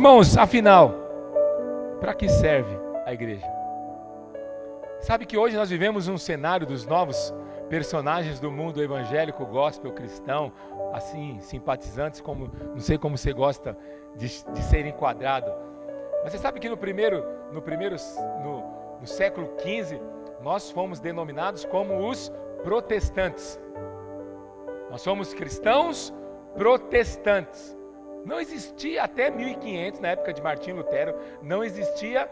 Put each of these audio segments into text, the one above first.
Irmãos, afinal, para que serve a igreja? Sabe que hoje nós vivemos um cenário dos novos personagens do mundo evangélico, gospel, cristão, assim, simpatizantes, como não sei como você gosta de ser enquadrado. Mas você sabe que no século XV, nós fomos denominados como os protestantes. Nós somos cristãos protestantes. Não existia até 1500, na época de Martinho Lutero, não existia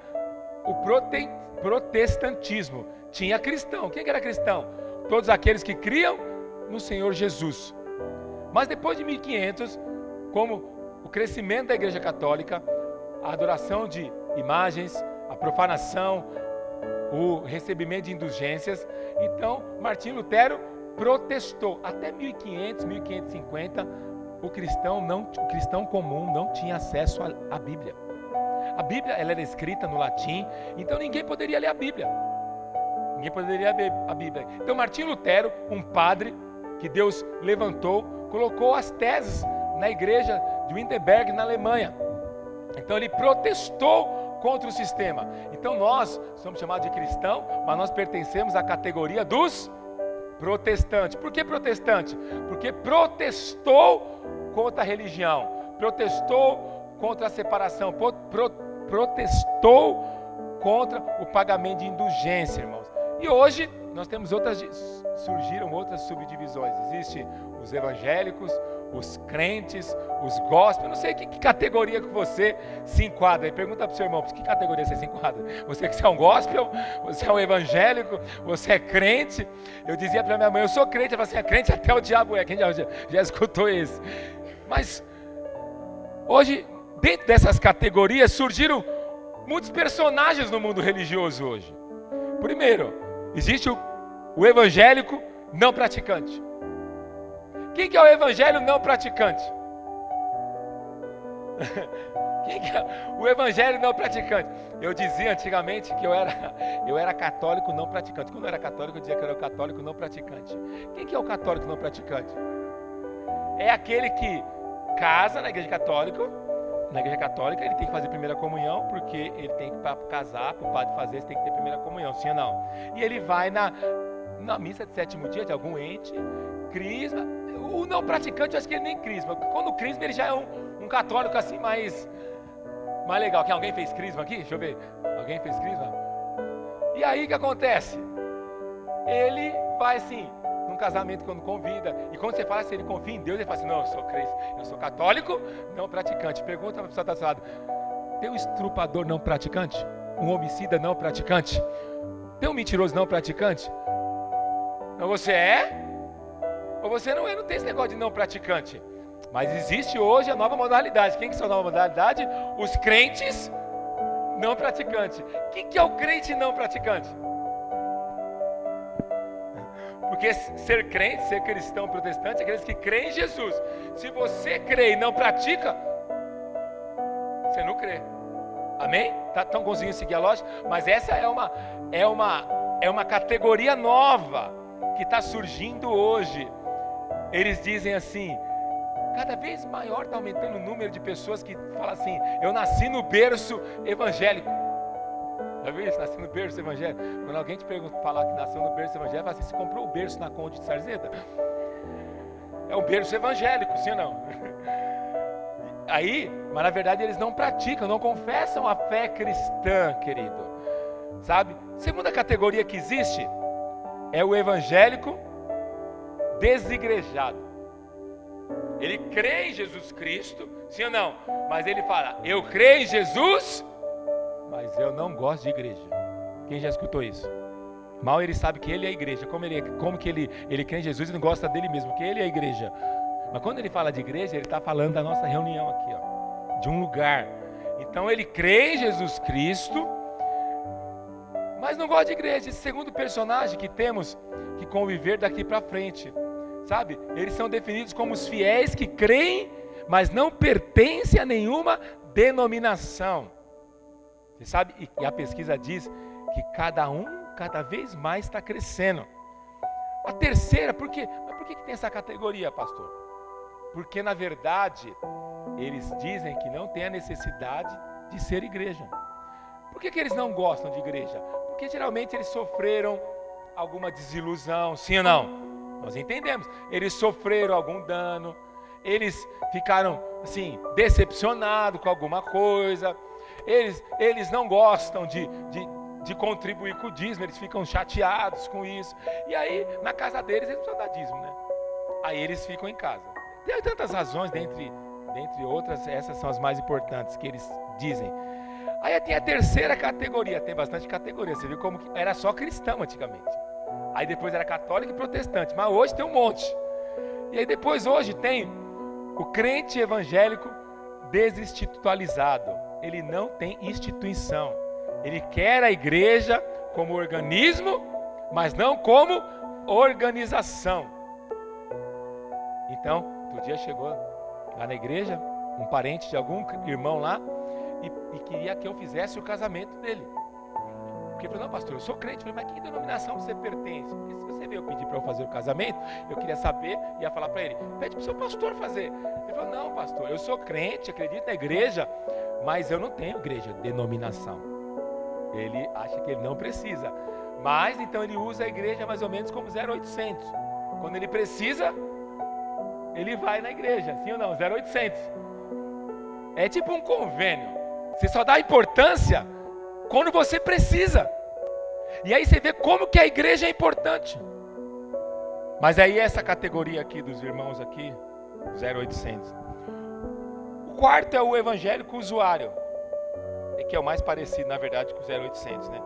o protestantismo. Tinha cristão. Quem era cristão? Todos aqueles que criam no Senhor Jesus. Mas depois de 1500, como o crescimento da Igreja Católica, a adoração de imagens, a profanação, o recebimento de indulgências, então Martinho Lutero protestou. Até 1500, 1550, o cristão comum não tinha acesso à Bíblia. A Bíblia ela era escrita no latim, então ninguém poderia ler a Bíblia. Ninguém poderia ler a Bíblia. Então Martinho Lutero, um padre que Deus levantou, colocou as teses na igreja de Wittenberg, na Alemanha. Então ele protestou contra o sistema. Então nós somos chamados de cristão, mas nós pertencemos à categoria dos protestantes. Por que protestante? Porque protestou contra a religião, protestou contra a separação, protestou contra o pagamento de indulgência, irmãos. E hoje nós temos surgiram outras subdivisões. Existem os evangélicos, os crentes, os gospel. Não sei que categoria que você se enquadra. Pergunta para o seu irmão, que categoria você se enquadra? Você é um gospel? Você é um evangélico? Você é crente? Eu dizia para minha mãe, eu sou crente. Ela falou assim, é crente até o diabo é. Quem já escutou isso? Mas hoje, dentro dessas categorias, surgiram muitos personagens no mundo religioso hoje. Primeiro, existe o evangélico não praticante. Quem que é o evangelho não praticante? Quem que é o evangelho não praticante? Eu dizia antigamente que eu era católico não praticante. Quando eu era católico, eu dizia que eu era católico não praticante. Quem que é o católico não praticante? É aquele que casa na igreja católica. Na igreja católica ele tem que fazer primeira comunhão, porque ele tem que, para casar, para o padre fazer, você tem que ter primeira comunhão, sim ou não? E ele vai na missa de sétimo dia de algum ente, crisma. O não praticante, eu acho que ele nem crisma. Quando o crisma, ele já é um católico assim mais legal. Alguém fez crisma aqui? Deixa eu ver. Alguém fez crisma? E aí o que acontece? Ele vai assim, num casamento quando convida. E quando você fala se ele confia em Deus, ele fala assim, não, eu sou crente, eu sou católico, não praticante. Pergunta para a pessoa que está do seu lado, tem um estrupador não praticante? Um homicida não praticante? Tem um mentiroso não praticante? Então você é? Ou você não é? Não tem esse negócio de não praticante. Mas existe hoje a nova modalidade. Quem que são a nova modalidade? Os crentes não praticantes. Quem que é o crente não praticante? Porque ser crente, ser cristão protestante, é aqueles que creem em Jesus. Se você crê e não pratica, você não crê. Amém? Estão conseguindo seguir a lógica? Mas essa é uma categoria nova que está surgindo hoje. Eles dizem assim, cada vez maior está aumentando o número de pessoas que falam assim, eu nasci no berço evangélico. Já viu isso? Nasci no berço evangélico. Quando alguém te pergunta, falar que nasceu no berço evangélico, fala assim, você comprou o berço na Conde de Sarzeda? É um berço evangélico, sim ou não? Aí, mas na verdade eles não praticam, não confessam a fé cristã, querido. Sabe? Segunda categoria que existe é o evangélico desigrejado. Ele crê em Jesus Cristo, sim ou não? Mas ele fala, eu creio em Jesus, mas eu não gosto de igreja. Quem já escutou isso? Mal ele sabe que ele é a igreja. Como que ele crê em Jesus e não gosta dele mesmo, porque ele é a igreja. Mas quando ele fala de igreja, ele está falando da nossa reunião aqui, ó, de um lugar. Então ele crê em Jesus Cristo, mas não gosta de igreja. Esse segundo personagem que temos que conviver daqui para frente, sabe? Eles são definidos como os fiéis que creem, mas não pertencem a nenhuma denominação. Você sabe? E a pesquisa diz que cada vez mais está crescendo. A terceira, por quê? Mas por que tem essa categoria, pastor? Porque na verdade eles dizem que não tem a necessidade de ser igreja. Por que eles não gostam de igreja? Porque geralmente eles sofreram alguma desilusão, sim ou não? Nós entendemos. Eles sofreram algum dano, eles ficaram assim, decepcionados com alguma coisa, eles não gostam de contribuir com o dízimo, eles ficam chateados com isso. E aí, na casa deles, eles precisam dar dízimo, né? Aí eles ficam em casa. Tem tantas razões, dentre outras, essas são as mais importantes que eles dizem. Aí tem a terceira categoria, tem bastante categoria. Você viu como que era só cristão antigamente. Aí depois era católico e protestante, mas hoje tem um monte. E aí depois hoje tem o crente evangélico desinstitucionalizado. Ele não tem instituição. Ele quer a igreja como organismo, mas não como organização. Então, outro dia chegou lá na igreja um parente de algum irmão lá e queria que eu fizesse o casamento dele. Porque ele falou, não, pastor, eu sou crente. Eu falei, mas que denominação você pertence? Porque se você veio pedir para eu fazer o casamento, eu queria saber, ia falar para ele, pede para o seu pastor fazer. Ele falou, não, pastor, eu sou crente, acredito na igreja, mas eu não tenho igreja, denominação. Ele acha que ele não precisa. Mas, então, ele usa a igreja mais ou menos como 0800. Quando ele precisa, ele vai na igreja, sim ou não? 0800. É tipo um convênio. Você só dá importância quando você precisa. E aí você vê como que a igreja é importante. Mas aí essa categoria aqui dos irmãos aqui, 0800. O quarto é o evangélico usuário, que é o mais parecido, na verdade, com o 0800, né?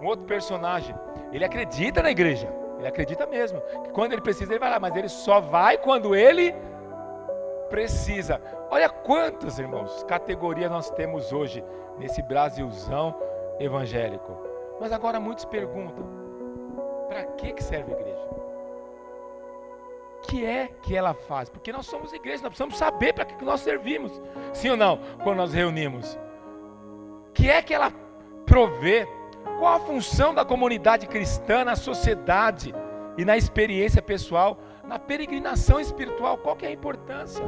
Um outro personagem, ele acredita na igreja. Ele acredita mesmo, que quando ele precisa ele vai lá, mas ele só vai quando ele precisa. Olha quantas, irmãos, categorias nós temos hoje nesse Brasilzão evangélico. Mas agora muitos perguntam, para que serve a igreja? O que é que ela faz? Porque nós somos igreja, nós precisamos saber para que nós servimos. Sim ou não? Quando nós reunimos. O que é que ela provê? Qual a função da comunidade cristã na sociedade e na experiência pessoal, na peregrinação espiritual? Qual que é a importância?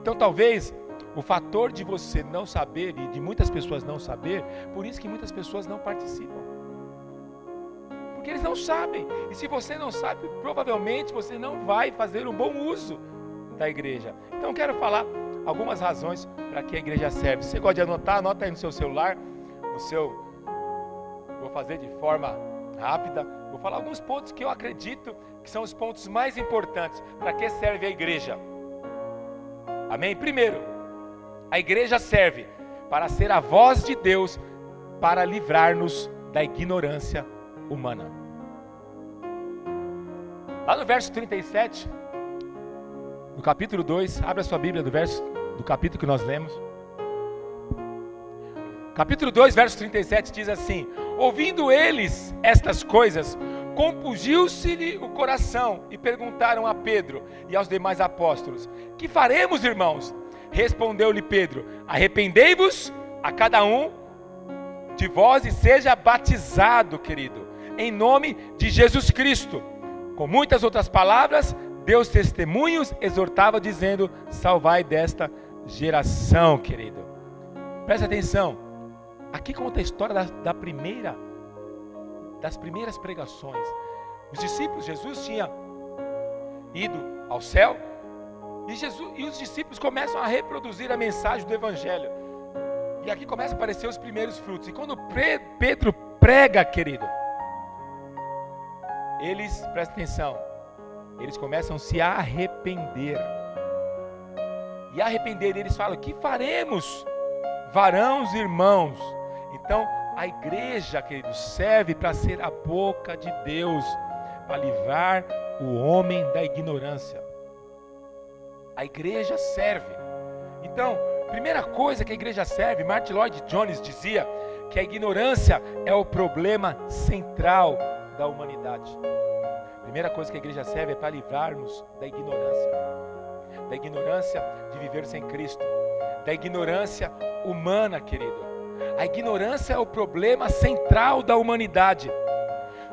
Então talvez o fator de você não saber e de muitas pessoas não saber, por isso que muitas pessoas não participam. Porque eles não sabem. E se você não sabe, provavelmente você não vai fazer um bom uso da igreja. Então eu quero falar algumas razões para que a igreja serve. Se você gosta de anotar, anota aí no seu celular, Vou fazer de forma rápida. Vou falar alguns pontos que eu acredito que são os pontos mais importantes. Para que serve a igreja? Amém? Primeiro, a igreja serve para ser a voz de Deus para livrar-nos da ignorância humana. Lá no verso 37, no capítulo 2, abra sua Bíblia do capítulo que nós lemos. Capítulo 2, verso 37 diz assim: ouvindo eles estas coisas, compungiu-se-lhe o coração e perguntaram a Pedro e aos demais apóstolos: que faremos, irmãos? Respondeu-lhe Pedro: arrependei-vos a cada um de vós e seja batizado, querido, em nome de Jesus Cristo. Com muitas outras palavras, Deus testemunhos, exortava dizendo: salvai desta geração, querido. Presta atenção. Aqui conta a história das primeiras pregações. Os discípulos, Jesus tinha ido ao céu e os discípulos começam a reproduzir a mensagem do evangelho. E aqui começam a aparecer os primeiros frutos. E quando Pedro prega, querido, eles, presta atenção, eles começam a se arrepender. E arrepender, eles falam: que faremos, varãos e irmãos? Então, a igreja, querido, serve para ser a boca de Deus, para livrar o homem da ignorância. A igreja serve. Então, primeira coisa que a igreja serve, Martin Lloyd Jones dizia que a ignorância é o problema central da humanidade. Primeira coisa que a igreja serve é para livrar-nos da ignorância de viver sem Cristo, da ignorância humana, querido. A ignorância é o problema central da humanidade.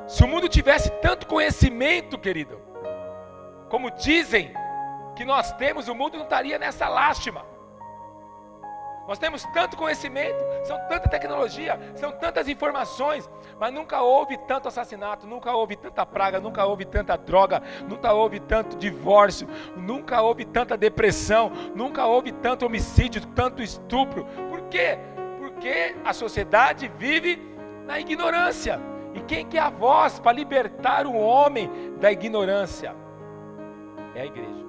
Se o mundo tivesse tanto conhecimento, querido, como dizem que nós temos, o mundo não estaria nessa lástima. Nós temos tanto conhecimento, são tanta tecnologia, são tantas informações, mas nunca houve tanto assassinato, nunca houve tanta praga, nunca houve tanta droga, nunca houve tanto divórcio, nunca houve tanta depressão, nunca houve tanto homicídio, tanto estupro. Por quê? Porque a sociedade vive na ignorância. E quem que é a voz para libertar o homem da ignorância? É a igreja.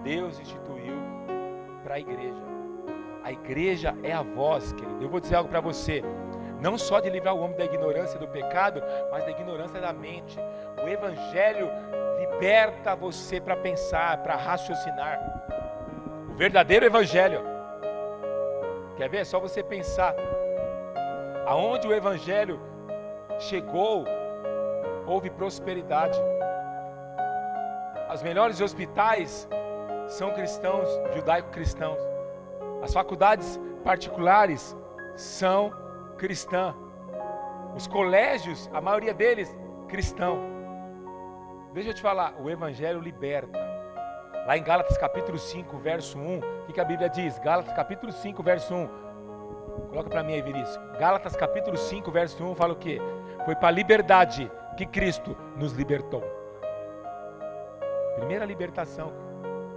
Deus instituiu para a igreja. A igreja é a voz, querido. Eu vou dizer algo para você. Não só de livrar o homem da ignorância do pecado, mas da ignorância da mente. O evangelho liberta você para pensar, para raciocinar. O verdadeiro evangelho. Quer ver? É só você pensar. Aonde o evangelho chegou, houve prosperidade. Os melhores hospitais são cristãos, judaico-cristãos. As faculdades particulares são cristãs. Os colégios, a maioria deles, cristão. Deixa eu te falar, o evangelho liberta. Lá em Gálatas capítulo 5, verso 1, o que a Bíblia diz? Gálatas capítulo 5, verso 1. Coloca para mim aí, Vinícius. Gálatas capítulo 5, verso 1 fala o quê? Foi para a liberdade que Cristo nos libertou. Primeira libertação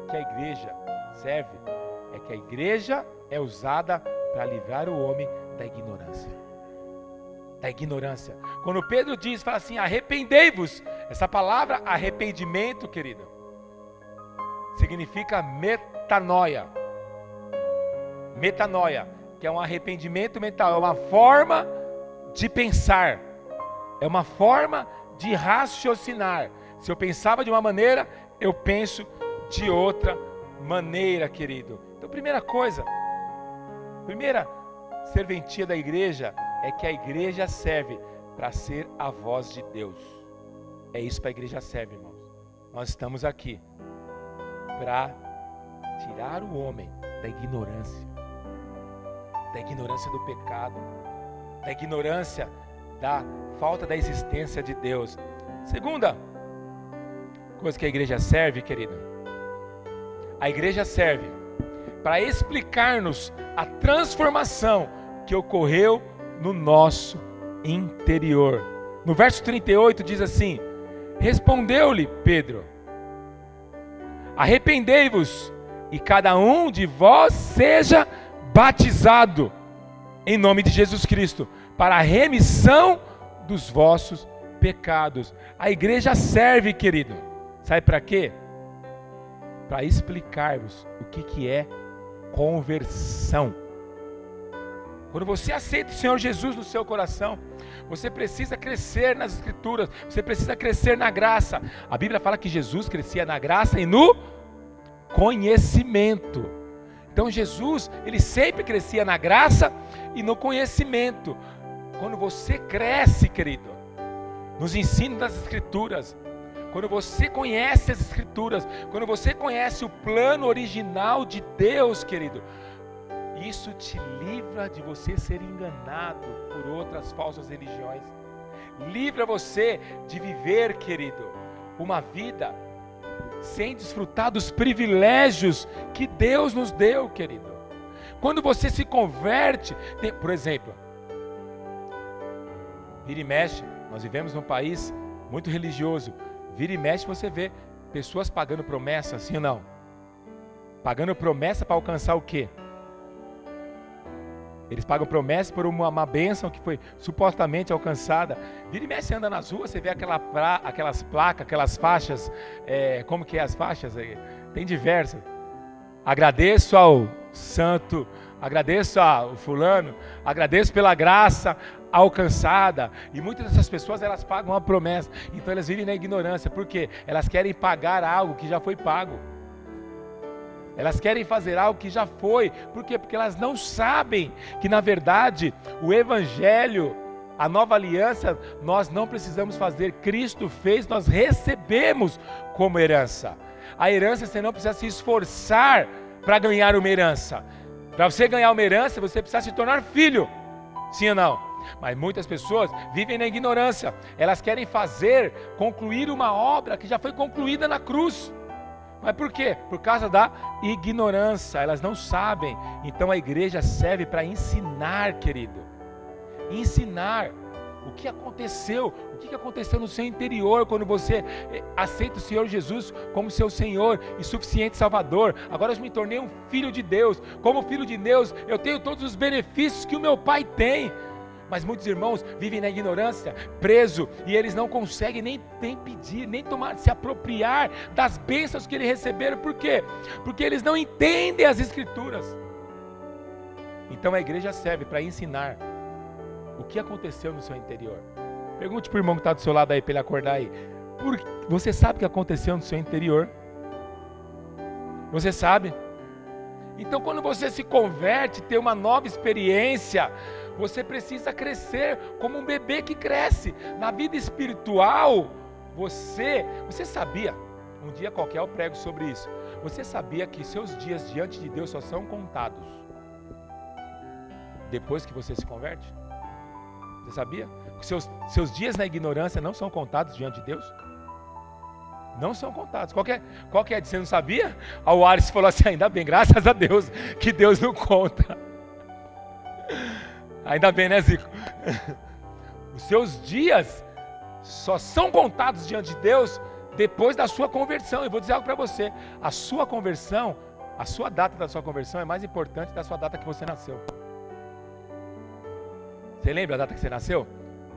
que a igreja serve é que a igreja é usada para livrar o homem da ignorância. Da ignorância. Quando Pedro diz, fala assim, arrependei-vos. Essa palavra arrependimento, querido, significa metanoia. Metanoia, que é um arrependimento mental, é uma forma de pensar, é uma forma de raciocinar. Se eu pensava de uma maneira, eu penso de outra maneira, querido. Então, primeira coisa, primeira serventia da igreja é que a igreja serve para ser a voz de Deus. É isso que a igreja serve, irmãos. Nós estamos aqui para tirar o homem da ignorância do pecado, da ignorância da falta da existência de Deus. Segunda coisa que a igreja serve, querido, a igreja serve para explicar-nos a transformação que ocorreu no nosso interior. No verso 38 diz assim: respondeu-lhe Pedro, arrependei-vos e cada um de vós seja batizado em nome de Jesus Cristo para a remissão dos vossos pecados. A igreja serve, querido, sabe para quê? Para explicar-vos o que é conversão. Quando você aceita o Senhor Jesus no seu coração, você precisa crescer nas Escrituras, você precisa crescer na graça. A Bíblia fala que Jesus crescia na graça e no conhecimento. Então Jesus, ele sempre crescia na graça e no conhecimento. Quando você cresce, querido, nos ensinos das Escrituras, quando você conhece as Escrituras, quando você conhece o plano original de Deus, querido, isso te livra de você ser enganado por outras falsas religiões. Livra você de viver, querido, uma vida sem desfrutar dos privilégios que Deus nos deu, querido. Quando você se converte, por exemplo, vira e mexe, nós vivemos num país muito religioso. Vira e mexe, você vê pessoas pagando promessa, sim ou não? Pagando promessa para alcançar o quê? Eles pagam promessa por uma bênção que foi supostamente alcançada. Vira e mexe, você anda nas ruas, você vê aquelas placas, aquelas faixas. Como que é as faixas? Tem diversas. Agradeço ao santo, agradeço ao fulano, agradeço pela graça alcançada. E muitas dessas pessoas, elas pagam uma promessa. Então elas vivem na ignorância. Por quê? Elas querem pagar algo que já foi pago. Elas querem fazer algo que já foi. Por quê? Porque elas não sabem que, na verdade, o Evangelho, a nova aliança, nós não precisamos fazer. Cristo fez, nós recebemos como herança. A herança, você não precisa se esforçar para ganhar uma herança. Para você ganhar uma herança, você precisa se tornar filho. Sim ou não? Mas muitas pessoas vivem na ignorância. Elas querem concluir uma obra que já foi concluída na cruz. Mas por quê? Por causa da ignorância, elas não sabem. Então a igreja serve para ensinar, querido. Ensinar o que aconteceu, o que aconteceu no seu interior quando você aceita o Senhor Jesus como seu Senhor e suficiente Salvador. Agora eu me tornei um filho de Deus. Como filho de Deus, eu tenho todos os benefícios que o meu Pai tem. Mas muitos irmãos vivem na ignorância, preso, e eles não conseguem nem pedir, nem se apropriar das bênçãos que eles receberam. Por quê? Porque eles não entendem as Escrituras. Então a igreja serve para ensinar o que aconteceu no seu interior. Pergunte para o irmão que está do seu lado aí, para ele acordar aí. Você sabe o que aconteceu no seu interior? Você sabe? Então quando você se converte, tem uma nova experiência, você precisa crescer como um bebê que cresce. Na vida espiritual, você sabia, um dia qualquer eu prego sobre isso, você sabia que seus dias diante de Deus só são contados depois que você se converte? Você sabia? Que seus dias na ignorância não são contados diante de Deus? Não são contados. Qual que é? Você não sabia? O Ares falou assim, ainda bem, graças a Deus, que Deus não conta. Ainda bem, né, Zico? Os seus dias só são contados diante de Deus depois da sua conversão. Eu vou dizer algo para você. A sua conversão, a sua data da sua conversão é mais importante da sua data que você nasceu. Você lembra a data que você nasceu?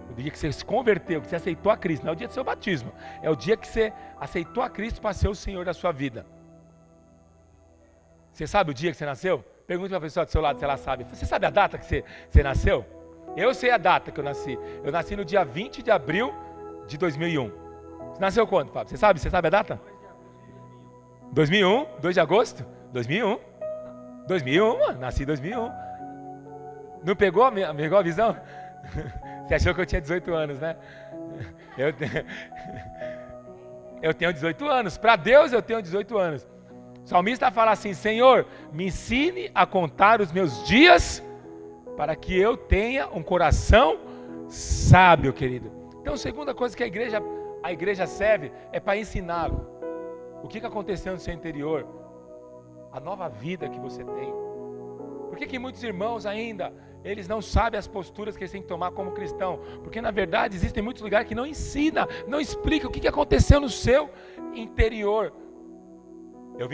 O dia que você se converteu, que você aceitou a Cristo. Não é o dia do seu batismo. É o dia que você aceitou a Cristo para ser o Senhor da sua vida. Você sabe o dia que você nasceu? Pergunte para a pessoa do seu lado se ela sabe. Você sabe a data que você nasceu? Eu sei a data que eu nasci. Eu nasci no dia 20 de abril de 2001. Você nasceu quando, Fábio? Você sabe a data? 2001? 2 de agosto? 2001. 2001, mano. Nasci em 2001. Não pegou a visão? Você achou que eu tinha 18 anos, né? Eu tenho 18 anos. Para Deus eu tenho 18 anos. O salmista fala assim, Senhor, me ensine a contar os meus dias para que eu tenha um coração sábio, querido. Então, a segunda coisa que a igreja serve é para ensiná-lo. O que aconteceu no seu interior? A nova vida que você tem. Por que muitos irmãos ainda, eles não sabem as posturas que eles têm que tomar como cristão? Porque na verdade existem muitos lugares que não ensina, não explica o que aconteceu no seu interior. Eu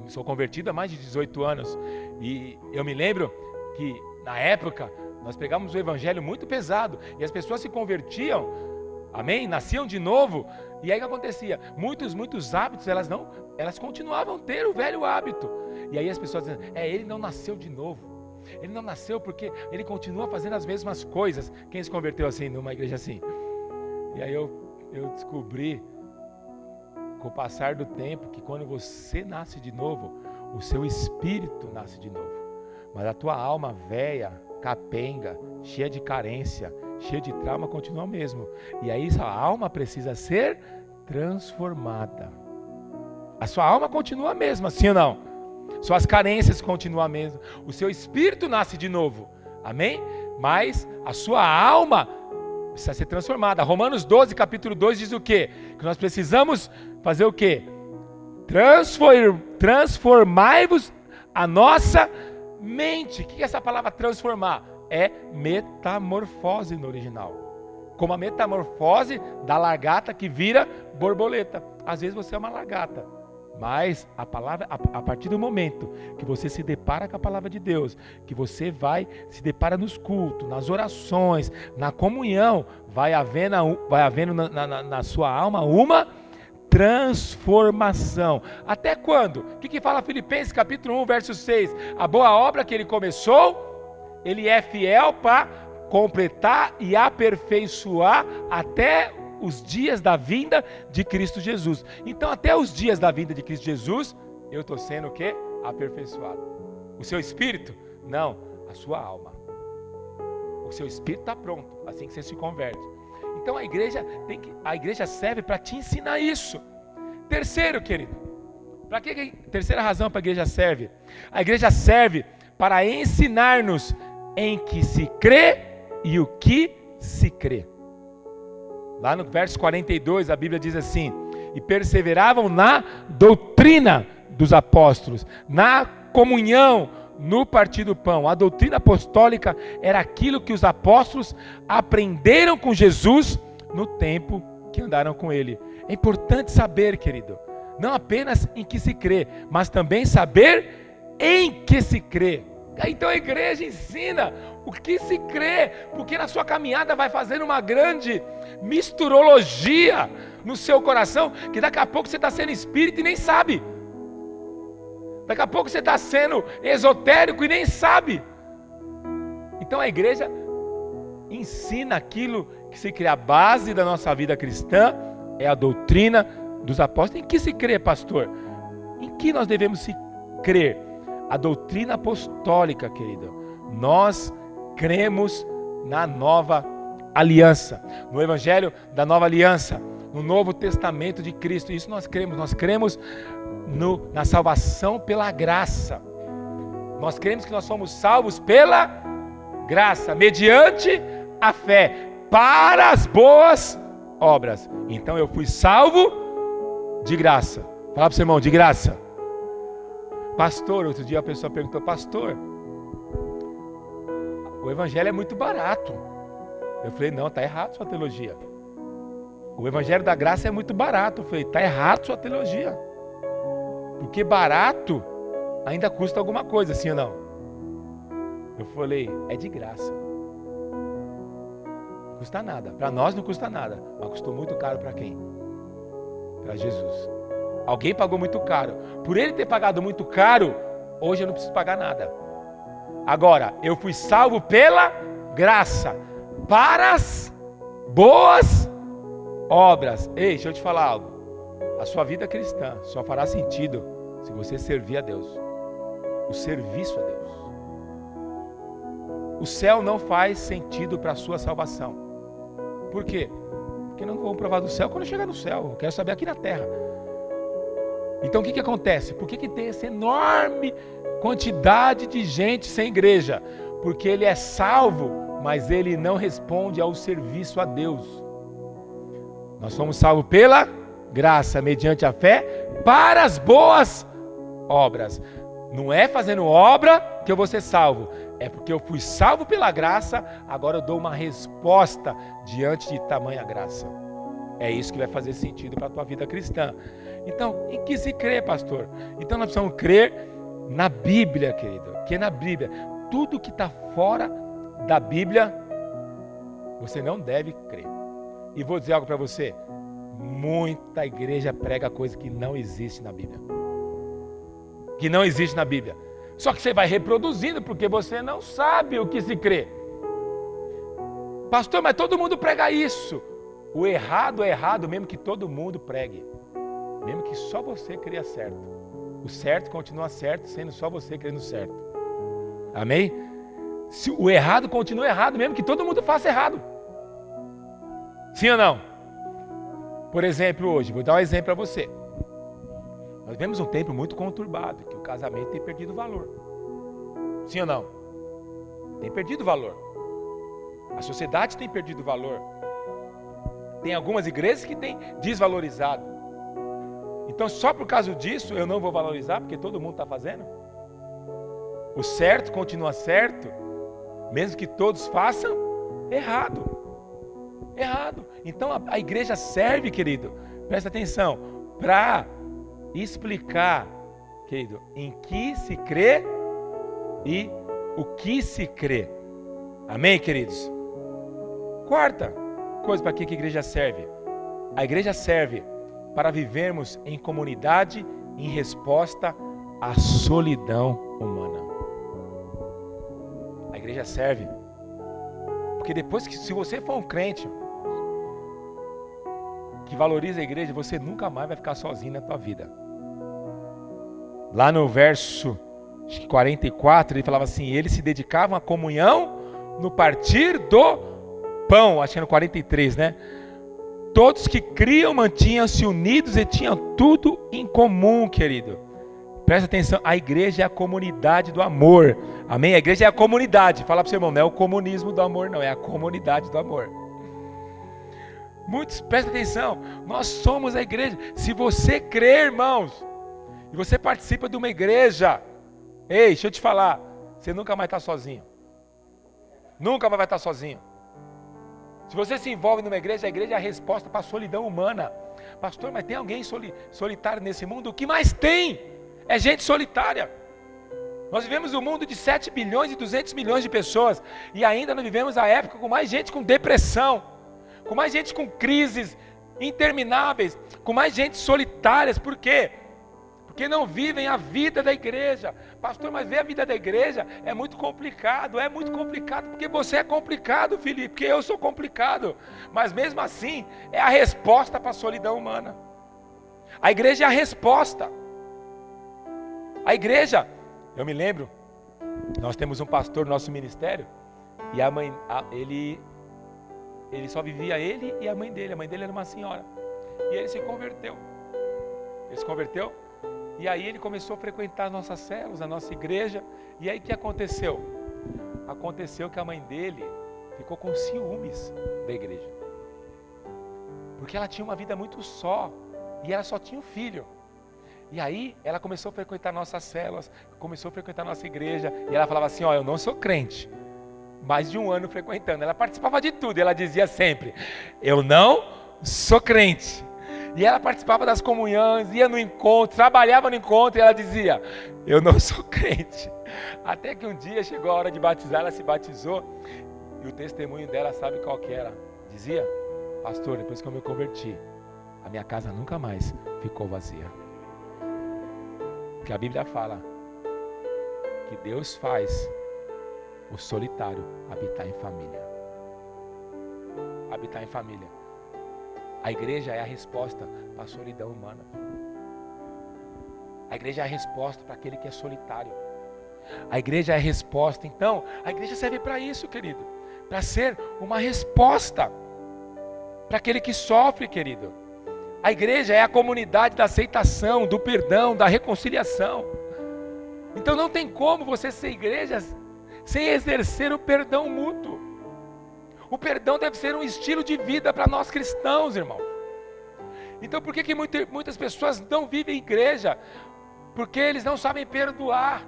sou convertido há mais de 18 anos e eu me lembro que na época nós pegávamos o evangelho muito pesado e as pessoas se convertiam, amém? Nasciam de novo e aí o que acontecia? Muitos hábitos elas continuavam a ter o velho hábito e aí as pessoas dizem, ele não nasceu de novo, ele não nasceu porque ele continua fazendo as mesmas coisas. Quem se converteu assim numa igreja assim? E aí eu descobri com o passar do tempo, que quando você nasce de novo, o seu espírito nasce de novo. Mas a tua alma velha, capenga, cheia de carência, cheia de trauma, continua o mesmo. E aí a alma precisa ser transformada. A sua alma continua a mesma, sim ou não? Suas carências continuam a mesma. O seu espírito nasce de novo. Amém? Mas a sua alma precisa ser transformada. Romanos 12, capítulo 2 diz o quê? Que nós precisamos fazer o quê? Transformai-vos a nossa mente. O que é essa palavra transformar? É metamorfose no original. Como a metamorfose da lagarta que vira borboleta. Às vezes você é uma lagarta. Mas a palavra, a partir do momento que você se depara com a palavra de Deus, que você se depara nos cultos, nas orações, na comunhão, vai havendo na sua alma uma transformação. Até quando? O que fala Filipenses capítulo 1, verso 6? A boa obra que ele começou, ele é fiel para completar e aperfeiçoar até os dias da vinda de Cristo Jesus. Então, até os dias da vinda de Cristo Jesus, eu estou sendo o quê? Aperfeiçoado. O seu espírito? Não, a sua alma. O seu espírito está pronto, assim que você se converte. Então, a igreja serve para te ensinar isso. Terceiro, querido, terceira razão para a igreja serve. A igreja serve para ensinar-nos em que se crê e o que se crê. Lá no verso 42, a Bíblia diz assim, e perseveravam na doutrina dos apóstolos, na comunhão, no partir do pão. A doutrina apostólica era aquilo que os apóstolos aprenderam com Jesus no tempo que andaram com ele. É importante saber, querido, não apenas em que se crê, mas também saber em que se crê. Então a igreja ensina o que se crê, porque na sua caminhada vai fazendo uma grande misturologia no seu coração, que daqui a pouco você está sendo espírita e nem sabe. Daqui a pouco você está sendo esotérico e nem sabe. Então a igreja ensina aquilo que se crê. A base da nossa vida cristã é a doutrina dos apóstolos. Em que se crê, pastor? Em que nós devemos se crer? A doutrina apostólica, querido. Nós cremos na nova aliança, no evangelho da nova aliança, no Novo Testamento de Cristo. Isso nós cremos na salvação pela graça. Nós cremos que nós somos salvos pela graça, mediante a fé, para as boas obras. Então eu fui salvo de graça. Fala para o seu irmão, de graça. Pastor, outro dia a pessoa perguntou, pastor, o evangelho é muito barato. Eu falei, não, está errado sua teologia. O evangelho da graça é muito barato. Eu falei, está errado sua teologia. Porque barato ainda custa alguma coisa, sim ou não? Eu falei, é de graça. Não custa nada. Para nós não custa nada. Mas custou muito caro para quem? Para Jesus. Alguém pagou muito caro. Por ele ter pagado muito caro, hoje eu não preciso pagar nada. Agora, eu fui salvo pela graça, para as boas obras. Ei, deixa eu te falar algo. A sua vida cristã só fará sentido se você servir a Deus. O serviço a Deus. O céu não faz sentido para a sua salvação. Por quê? Porque não vão provar do céu quando chegar no céu. Eu quero saber aqui na terra. Então o que acontece? Por que tem essa enorme quantidade de gente sem igreja? Porque ele é salvo, mas ele não responde ao serviço a Deus. Nós somos salvos pela graça, mediante a fé, para as boas obras. Não é fazendo obra que eu vou ser salvo. É porque eu fui salvo pela graça, agora eu dou uma resposta diante de tamanha graça. É isso que vai fazer sentido para a tua vida cristã. Então, em que se crê, pastor? Então nós precisamos crer na Bíblia, querido. Que na Bíblia, tudo que está fora da Bíblia, você não deve crer. E vou dizer algo para você. Muita igreja prega coisa que não existe na Bíblia. Que não existe na Bíblia. Só que você vai reproduzindo porque você não sabe o que se crê. Pastor, mas todo mundo prega isso. O errado é errado mesmo que todo mundo pregue. Mesmo que só você creia certo. O certo continua certo, sendo só você crendo certo. Amém? Se o errado continua errado, mesmo que todo mundo faça errado. Sim ou não? Por exemplo, hoje, vou dar um exemplo para você. Nós vivemos um tempo muito conturbado, que o casamento tem perdido valor. Sim ou não? Tem perdido valor. A sociedade tem perdido valor. Tem algumas igrejas que têm desvalorizado. Então, só por causa disso, eu não vou valorizar, porque todo mundo está fazendo? O certo continua certo, mesmo que todos façam errado. Errado. Então, a igreja serve, querido, presta atenção, para explicar, querido, em que se crê e o que se crê. Amém, queridos? Quarta coisa para que a igreja serve. A igreja serve para vivermos em comunidade em resposta à solidão humana. A igreja serve porque depois que, se você for um crente que valoriza a igreja, você nunca mais vai ficar sozinho na tua vida. Lá no verso 44, ele falava assim, eles se dedicavam à comunhão no partir do pão, acho que é no 43, né? Todos que criam mantinham-se unidos e tinham tudo em comum, querido. Presta atenção, a igreja é a comunidade do amor. Amém? A igreja é a comunidade. Fala para o seu irmão, não é o comunismo do amor, não, é a comunidade do amor. Muitos, presta atenção, nós somos a igreja. Se você crer, irmãos, e você participa de uma igreja, ei, deixa eu te falar, você nunca mais está sozinho. Nunca mais vai estar sozinho. Se você se envolve numa igreja, a igreja é a resposta para a solidão humana. Pastor, mas tem alguém solitário nesse mundo? O que mais tem é gente solitária. Nós vivemos um mundo de 7 bilhões e 200 milhões de pessoas, e ainda não vivemos a época com mais gente com depressão, com mais gente com crises intermináveis, com mais gente solitárias. Por quê? Porque não vivem a vida da igreja. Pastor, mas ver a vida da igreja é muito complicado porque você é complicado, Felipe, porque eu sou complicado, mas mesmo assim é a resposta para a solidão humana. A igreja é a resposta. A igreja, eu me lembro, nós temos um pastor no nosso ministério, e a mãe, ele só vivia ele e a mãe dele era uma senhora, e ele se converteu, e aí ele começou a frequentar as nossas células, a nossa igreja. E aí o que aconteceu? Aconteceu que a mãe dele ficou com ciúmes da igreja, porque ela tinha uma vida muito só, e ela só tinha um filho. E aí ela começou a frequentar nossas células, começou a frequentar nossa igreja, e ela falava assim, eu não sou crente, mais de 1 ano frequentando, ela participava de tudo, e ela dizia sempre, eu não sou crente. E ela participava das comunhões, ia no encontro, trabalhava no encontro, e ela dizia, eu não sou crente. Até que um dia chegou a hora de batizar, ela se batizou, e o testemunho dela, sabe qual que era? Dizia, pastor, depois que eu me converti, a minha casa nunca mais ficou vazia. Porque a Bíblia fala que Deus faz o solitário habitar em família. Habitar em família. A igreja é a resposta para a solidão humana. A igreja é a resposta para aquele que é solitário. A igreja é a resposta. Então, a igreja serve para isso, querido. Para ser uma resposta para aquele que sofre, querido. A igreja é a comunidade da aceitação, do perdão, da reconciliação. Então não tem como você ser igreja sem exercer o perdão mútuo. O perdão deve ser um estilo de vida para nós cristãos, irmão. Então por que muitas pessoas não vivem igreja? Porque eles não sabem perdoar.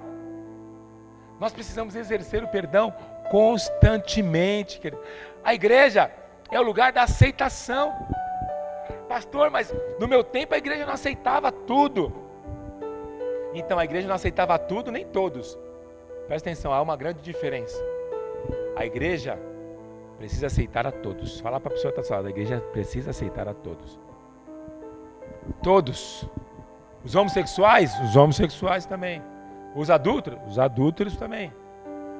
Nós precisamos exercer o perdão constantemente, querido. A igreja é o lugar da aceitação. Pastor, mas no meu tempo a igreja não aceitava tudo. Então a igreja não aceitava tudo, nem todos. Presta atenção, há uma grande diferença. A igreja precisa aceitar a todos. Fala para a pessoa que está falando, a igreja precisa aceitar a todos. Todos. Os homossexuais também. Os adúlteros também.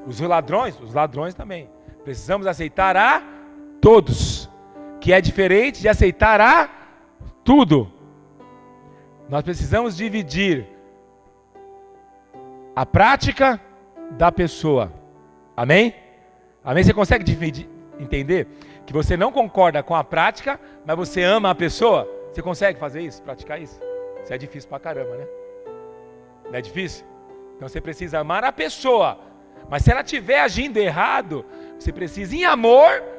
Os ladrões também. Precisamos aceitar a todos. Que é diferente de aceitar a tudo. Nós precisamos dividir a prática da pessoa. Amém? Amém? Você consegue dividir, entender? Que você não concorda com a prática, mas você ama a pessoa? Você consegue fazer isso? Praticar isso? Isso é difícil pra caramba, né? Não é difícil? Então você precisa amar a pessoa. Mas se ela estiver agindo errado, você precisa em amor.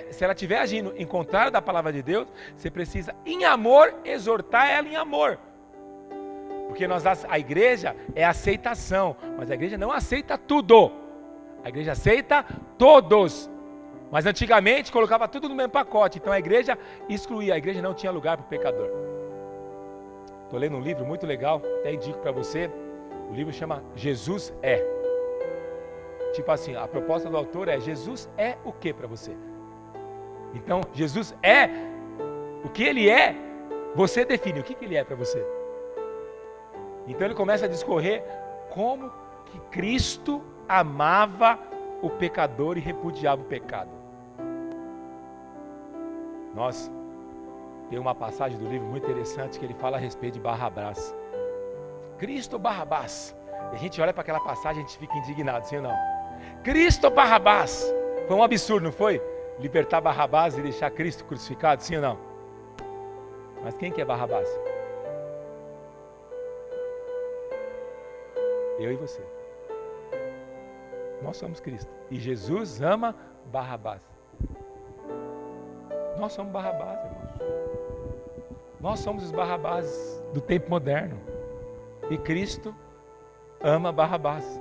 Se ela estiver agindo em contrário da palavra de Deus, você precisa em amor exortar ela em amor. Porque a igreja é aceitação, mas a igreja não aceita tudo. A igreja aceita todos. Mas antigamente colocava tudo no mesmo pacote. Então a igreja excluía, a igreja não tinha lugar para o pecador. Estou lendo um livro muito legal, até indico para você. O livro chama Jesus é. Tipo assim, a proposta do autor é: Jesus é o que para você? Então, Jesus é o que ele é, você define o que ele é para você. Então ele começa a discorrer como que Cristo amava o pecador e repudiava o pecado. Nós tem uma passagem do livro muito interessante que ele fala a respeito de Barrabás. Cristo Barrabás. E a gente olha para aquela passagem e a gente fica indignado, sim ou não? Cristo Barrabás. Foi um absurdo, não foi? Libertar Barrabás e deixar Cristo crucificado, sim ou não? Mas quem que é Barrabás? Eu e você. Nós somos Cristo. E Jesus ama Barrabás. Nós somos Barrabás, irmãos. Nós somos os Barrabás do tempo moderno. E Cristo ama Barrabás.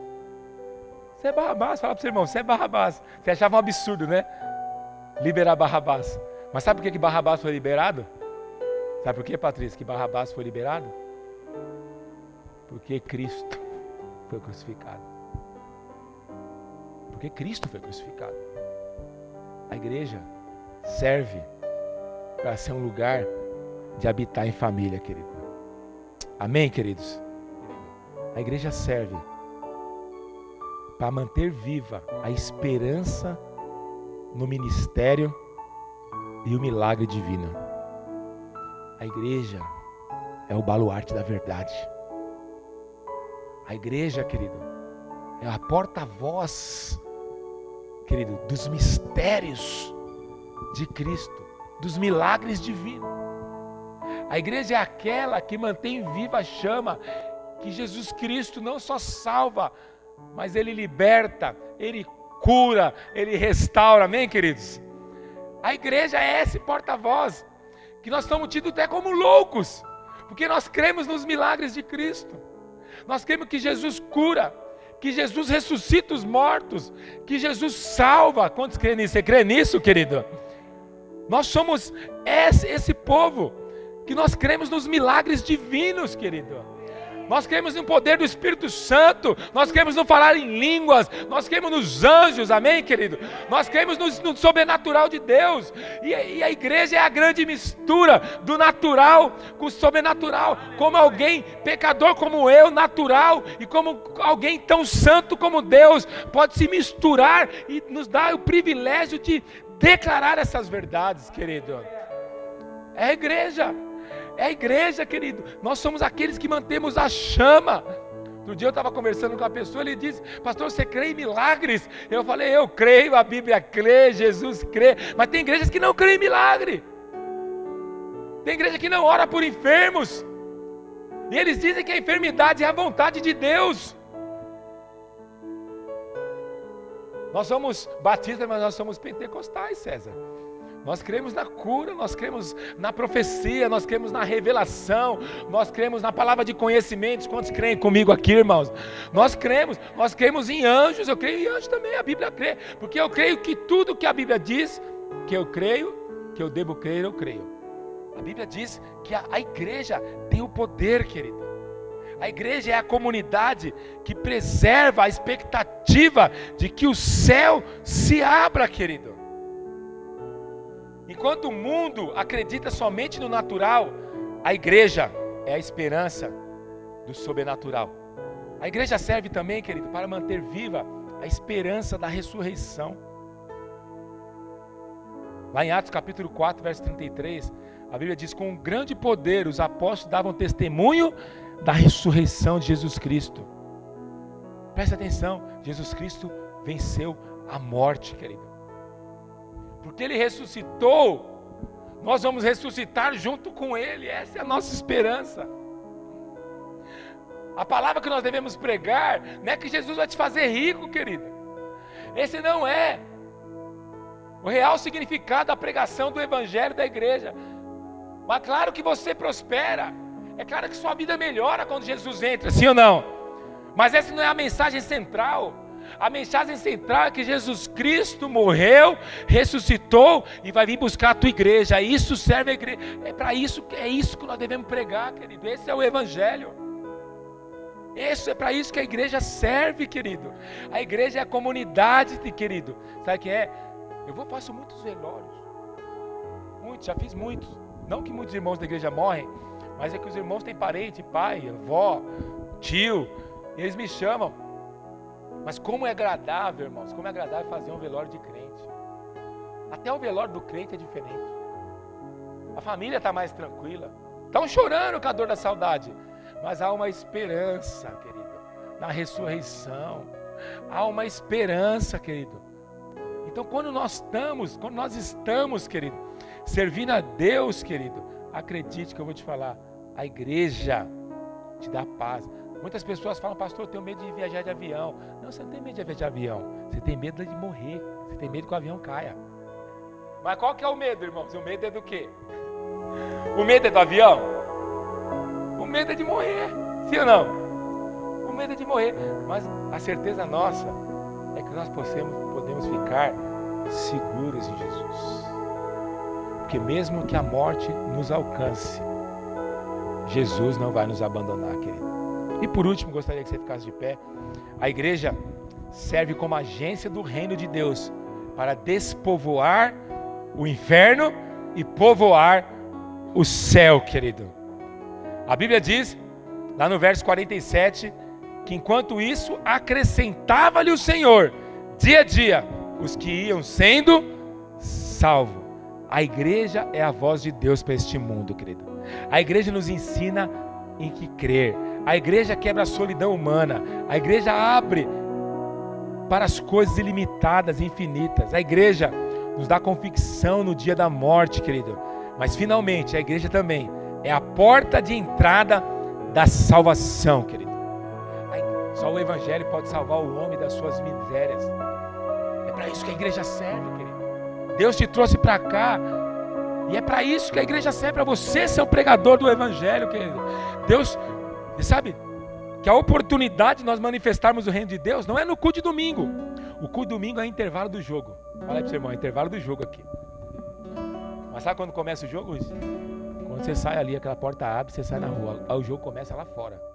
Você é Barrabás, fala para o seu irmão, você é Barrabás. Você achava um absurdo, né? Liberar Barrabás. Mas sabe por que Barrabás foi liberado? Sabe por que, Patrícia, que Barrabás foi liberado? Porque Cristo foi crucificado. Porque Cristo foi crucificado. A igreja serve para ser um lugar de habitar em família, querido. Amém, queridos? A igreja serve para manter viva a esperança no ministério e o milagre divino. A igreja é o baluarte da verdade. A igreja, querido, é a porta-voz, querido, dos mistérios de Cristo, dos milagres divinos. A igreja é aquela que mantém viva a chama que Jesus Cristo não só salva, mas Ele liberta, Ele cura, Ele restaura. Amém, queridos? A igreja é esse porta-voz que nós estamos tidos até como loucos, porque nós cremos nos milagres de Cristo. Nós cremos que Jesus cura, que Jesus ressuscita os mortos, que Jesus salva. Quantos creem nisso? Você crê nisso, querido? Nós somos esse povo que nós cremos nos milagres divinos, querido. Nós cremos no poder do Espírito Santo, nós cremos no falar em línguas, nós cremos nos anjos, amém, querido? Nós cremos no sobrenatural de Deus, e a igreja é a grande mistura do natural com o sobrenatural, como alguém pecador como eu, natural, e como alguém tão santo como Deus, pode se misturar e nos dar o privilégio de declarar essas verdades, querido. É a igreja. É a igreja, querido. Nós somos aqueles que mantemos a chama. Outro dia eu estava conversando com uma pessoa, ele disse: pastor, você crê em milagres? Eu falei: eu creio, a Bíblia crê, Jesus crê. Mas tem igrejas que não creem em milagre. Tem igreja que não ora por enfermos. E eles dizem que a enfermidade é a vontade de Deus. Nós somos batistas, mas nós somos pentecostais, César. Nós cremos na cura, nós cremos na profecia, nós cremos na revelação, nós cremos na palavra de conhecimentos. Quantos creem comigo aqui, irmãos? Nós cremos em anjos, eu creio em anjos também, a Bíblia crê, porque eu creio que tudo que a Bíblia diz, que eu creio, que eu devo crer, eu creio. A Bíblia diz que a igreja tem o poder, querido. A igreja é a comunidade que preserva a expectativa de que o céu se abra, querido. Enquanto o mundo acredita somente no natural, a igreja é a esperança do sobrenatural. A igreja serve também, querido, para manter viva a esperança da ressurreição. Lá em Atos capítulo 4, verso 33, a Bíblia diz: com grande poder os apóstolos davam testemunho da ressurreição de Jesus Cristo. Presta atenção, Jesus Cristo venceu a morte, querido. Porque Ele ressuscitou, nós vamos ressuscitar junto com Ele. Essa é a nossa esperança. A palavra que nós devemos pregar não é que Jesus vai te fazer rico, querido. Esse não é o real significado da pregação do Evangelho da igreja. Mas claro que você prospera, é claro que sua vida melhora quando Jesus entra, sim ou não? Mas essa não é a mensagem central. A mensagem central é que Jesus Cristo morreu, ressuscitou e vai vir buscar a tua igreja. Isso serve a igreja. É isso que nós devemos pregar, querido. Esse é o Evangelho. É para isso que a igreja serve, querido. A igreja é a comunidade, querido. Sabe o que é? Faço muitos velórios. Muitos, já fiz muitos. Não que muitos irmãos da igreja morrem, mas é que os irmãos têm parente, pai, avó, tio, e eles me chamam. Mas como é agradável, irmãos, como é agradável fazer um velório de crente. Até o velório do crente é diferente. A família está mais tranquila. Estão chorando com a dor da saudade. Mas há uma esperança, querido, na ressurreição. Há uma esperança, querido. Então quando nós estamos, querido, servindo a Deus, querido, acredite que eu vou te falar, a igreja te dá paz. Muitas pessoas falam: pastor, eu tenho medo de viajar de avião. Não, você não tem medo de viajar de avião. Você tem medo de morrer. Você tem medo que o avião caia. Mas qual que é o medo, irmãos? O medo é do quê? O medo é do avião? O medo é de morrer, sim ou não? O medo é de morrer. Mas a certeza nossa é que nós podemos ficar seguros em Jesus. Porque mesmo que a morte nos alcance, Jesus não vai nos abandonar, querido. E por último, gostaria que você ficasse de pé. A igreja serve como agência do reino de Deus para despovoar o inferno e povoar o céu, querido. A Bíblia diz, lá no verso 47, que enquanto isso acrescentava-lhe o Senhor, dia a dia, os que iam sendo salvos. A igreja é a voz de Deus para este mundo, querido. A igreja nos ensina em que crer. A igreja quebra a solidão humana. A igreja abre para as coisas ilimitadas e infinitas. A igreja nos dá convicção no dia da morte, querido. Mas finalmente a igreja também é a porta de entrada da salvação, querido. Só o evangelho pode salvar o homem das suas misérias. É para isso que a igreja serve, querido. Deus te trouxe para cá e é para isso que a igreja serve, para você ser o pregador do evangelho, querido. Deus, você sabe que a oportunidade de nós manifestarmos o reino de Deus não é no culto de domingo. O culto de domingo é intervalo do jogo. Fala aí pro seu irmão, é intervalo do jogo aqui. Mas sabe quando começa o jogo, Luiz? Quando você sai ali, aquela porta abre, você sai na rua. Aí o jogo começa lá fora.